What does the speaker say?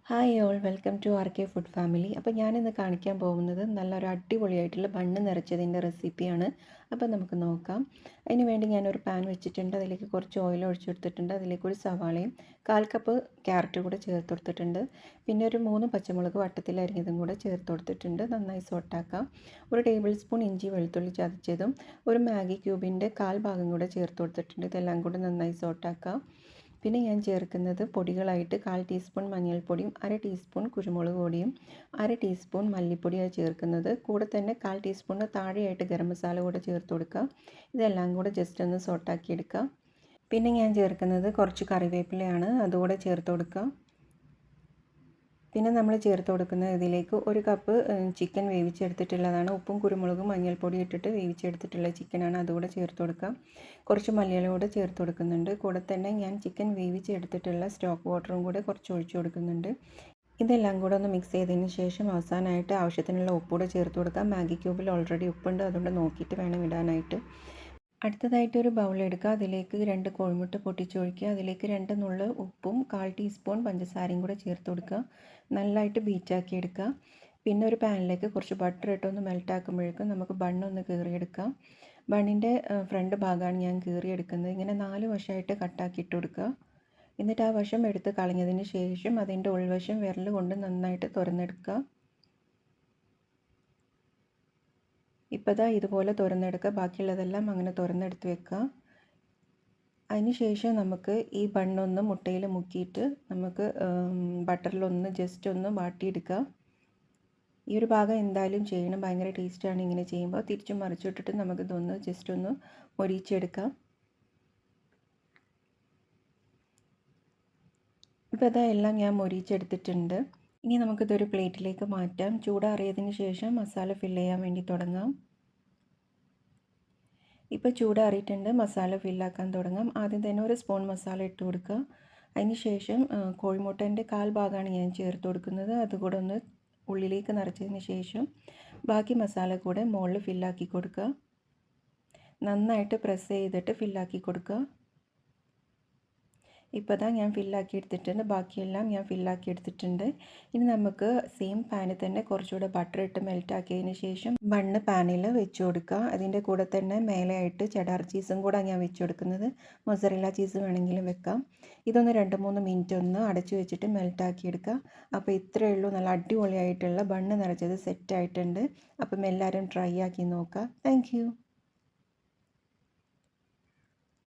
Hi all welcome to R K food family. അപ്പോൾ ഞാനിന്ന് കാണിക്കാൻ പോകുന്നത് നല്ലൊരു അടിപൊളിയായിട്ടുള്ള ബണ്ണ് നിറച്ചതിൻ്റെ റെസിപ്പിയാണ്. അപ്പോൾ നമുക്ക് നോക്കാം. അതിന് വേണ്ടി ഞാനൊരു പാൻ വെച്ചിട്ടുണ്ട്. അതിലേക്ക് കുറച്ച് ഓയിൽ ഒഴിച്ചു കൊടുത്തിട്ടുണ്ട്. അതിലേക്ക് ഒരു സവാളയും 1/4 കപ്പ് ക്യാരറ്റ് കൂടെ ചേർത്ത് കൊടുത്തിട്ടുണ്ട്. പിന്നെ ഒരു 3 പച്ചമുളക് വട്ടത്തിൽ അരിഞ്ഞതും കൂടെ ചേർത്ത് കൊടുത്തിട്ടുണ്ട്. നന്നായി സോട്ടാക്കാം. ഒരു ടേബിൾ സ്പൂൺ ഇഞ്ചി വെളുത്തുള്ളി ചതച്ചതും ഒരു മാഗി ക്യൂബിൻ്റെ 1/4 ഭാഗം കൂടെ ചേർത്ത് കൊടുത്തിട്ടുണ്ട്. ഇതെല്ലാം കൂടെ നന്നായി സോട്ടാക്കാം. പിന്നെ ഞാൻ ചേർക്കുന്നത് പൊടികളായിട്ട് 1/4 ടീസ്പൂൺ മഞ്ഞൾപ്പൊടിയും 1/2 ടീസ്പൂൺ കുരുമുളക് പൊടിയും 1/2 ടീസ്പൂൺ മല്ലിപ്പൊടിയാണ് ചേർക്കുന്നത്. കൂടെ തന്നെ 1/4 ടീസ്പൂണിന് താഴെയായിട്ട് ഗരം മസാല കൂടെ ചേർത്ത് കൊടുക്കുക. ഇതെല്ലാം കൂടെ ജസ്റ്റ് ഒന്ന് സോട്ടാക്കി എടുക്കുക. പിന്നെ ഞാൻ ചേർക്കുന്നത് കുറച്ച് കറിവേപ്പിലയാണ്, അതുകൂടെ ചേർത്ത് കൊടുക്കുക. പിന്നെ നമ്മൾ ചേർത്ത് കൊടുക്കുന്ന ഇതിലേക്ക് 1 കപ്പ് ചിക്കൻ വേവിച്ചെടുത്തിട്ടുള്ളതാണ്. ഉപ്പും കുരുമുളകും മഞ്ഞൾപ്പൊടി ഇട്ടിട്ട് വേവിച്ചെടുത്തിട്ടുള്ള ചിക്കനാണ്, അതുകൂടെ ചേർത്ത് കൊടുക്കാം. കുറച്ച് മല്ലിയില കൂടെ ചേർത്ത് കൊടുക്കുന്നുണ്ട്. കൂടെ തന്നെ ഞാൻ ചിക്കൻ വേവിച്ചെടുത്തിട്ടുള്ള സ്റ്റോക്ക് വാട്ടറും കൂടെ കുറച്ച് ഒഴിച്ചു കൊടുക്കുന്നുണ്ട്. ഇതെല്ലാം കൂടെ ഒന്ന് മിക്സ് ചെയ്തതിന് ശേഷം അവസാനമായിട്ട് ആവശ്യത്തിനുള്ള ഉപ്പൂടെ ചേർത്ത് കൊടുക്കാം. മാഗി ക്യൂബിൽ ഓൾറെഡി ഉപ്പുണ്ട്, അതുകൊണ്ട് നോക്കിയിട്ട് വേണം ഇടാനായിട്ട്. അടുത്തതായിട്ട് ഒരു ബൗൾ എടുക്കുക. അതിലേക്ക് 2 കോഴിമുട്ട പൊട്ടിച്ചൊഴിക്കുക. അതിലേക്ക് 2 നുള്ള് ഉപ്പും 1/4 ടീസ്പൂൺ പഞ്ചസാരയും കൂടെ ചേർത്ത് കൊടുക്കുക. നല്ലതായിട്ട് ബീറ്റാക്കി എടുക്കുക. പിന്നെ ഒരു പാനിലേക്ക് കുറച്ച് ബട്ടർ ഇട്ടൊന്ന് മെൽറ്റാക്കുമ്പോഴേക്കും നമുക്ക് ബണ്ണൊന്ന് കീറിയെടുക്കാം. ബണ്ണിൻ്റെ ഫ്രണ്ട് ഭാഗമാണ് ഞാൻ കീറിയെടുക്കുന്നത്. ഇങ്ങനെ 4 വശമായിട്ട് കട്ടാക്കി ഇട്ട് കൊടുക്കുക. എന്നിട്ട് ആ വശം എടുത്ത് കളഞ്ഞതിന് ശേഷം അതിൻ്റെ ഉൾവശം വിരൽ കൊണ്ട് നന്നായിട്ട് തുറന്നെടുക്കുക. ഇപ്പോൾ ദാ ഇതുപോലെ തുറന്നെടുക്കുക. ബാക്കിയുള്ളതെല്ലാം അങ്ങനെ തുറന്നെടുത്ത് വെക്കുക. അതിന് ശേഷം നമുക്ക് ഈ ബണ്ണൊന്ന് മുട്ടയിൽ മുക്കിയിട്ട് നമുക്ക് ബട്ടറിലൊന്ന് ജസ്റ്റ് ഒന്ന് വാട്ടിയെടുക്കുക. ഈ ഒരു ഭാഗം എന്തായാലും ചെയ്യണം, ഭയങ്കര ടേസ്റ്റാണ് ഇങ്ങനെ ചെയ്യുമ്പോൾ. തിരിച്ചും മറിച്ചിട്ടിട്ട് നമുക്കിതൊന്ന് ജസ്റ്റ് ഒന്ന് മൊരിച്ചെടുക്കാം. ഇപ്പോൾ ഇതെല്ലാം ഞാൻ മൊരിച്ചെടുത്തിട്ടുണ്ട്. ഇനി നമുക്കിതൊരു പ്ലേറ്റിലേക്ക് മാറ്റാം. ചൂടാറിയതിന് ശേഷം മസാല ഫില്ല് ചെയ്യാൻ വേണ്ടി തുടങ്ങാം. ഇപ്പോൾ ചൂടാറിയിട്ടുണ്ട്, മസാല ഫില്ലാക്കാൻ തുടങ്ങാം. ആദ്യം തന്നെ ഒരു സ്പൂൺ മസാല ഇട്ട് കൊടുക്കുക. അതിന് ശേഷം കോഴിമുട്ടേൻ്റെ 1/4 ഭാഗമാണ് ഞാൻ ചേർത്ത് കൊടുക്കുന്നത്. അതുകൂടെ ഒന്ന് ഉള്ളിലേക്ക് നിറച്ചതിന് ശേഷം ബാക്കി മസാല കൂടെ മുകളിൽ ഫില്ലാക്കി കൊടുക്കുക. നന്നായിട്ട് പ്രസ് ചെയ്തിട്ട് ഫില്ലാക്കി കൊടുക്കുക. ഇപ്പോൾ ദാ ഞാൻ ഫില്ലാക്കി എടുത്തിട്ടുണ്ട്. ബാക്കിയെല്ലാം ഞാൻ ഫില്ലാക്കി എടുത്തിട്ടുണ്ട്. ഇനി നമുക്ക് സെയിം പാനിൽ തന്നെ കുറച്ചുകൂടെ ബട്ടർ ഇട്ട് മെൽറ്റാക്കിയതിന് ശേഷം ബണ്ണ് പാനിൽ വെച്ച് കൊടുക്കുക. അതിൻ്റെ കൂടെ തന്നെ മേലെയായിട്ട് ചെഡാർ ചീസും കൂടെ ഞാൻ വെച്ച് കൊടുക്കുന്നത്. മൊസറല്ല ചീസ് വേണമെങ്കിലും വെക്കാം. ഇതൊന്ന് 2-3 മിനിറ്റ് ഒന്ന് അടച്ചു വെച്ചിട്ട് മെൽറ്റാക്കി എടുക്കുക. അപ്പോൾ ഇത്രയേ ഉള്ളൂ, നല്ല അടിപൊളിയായിട്ടുള്ള ബണ്ണ് നിറച്ചത് സെറ്റായിട്ടുണ്ട്. അപ്പം എല്ലാവരും ട്രൈ ആക്കി നോക്കുക. താങ്ക്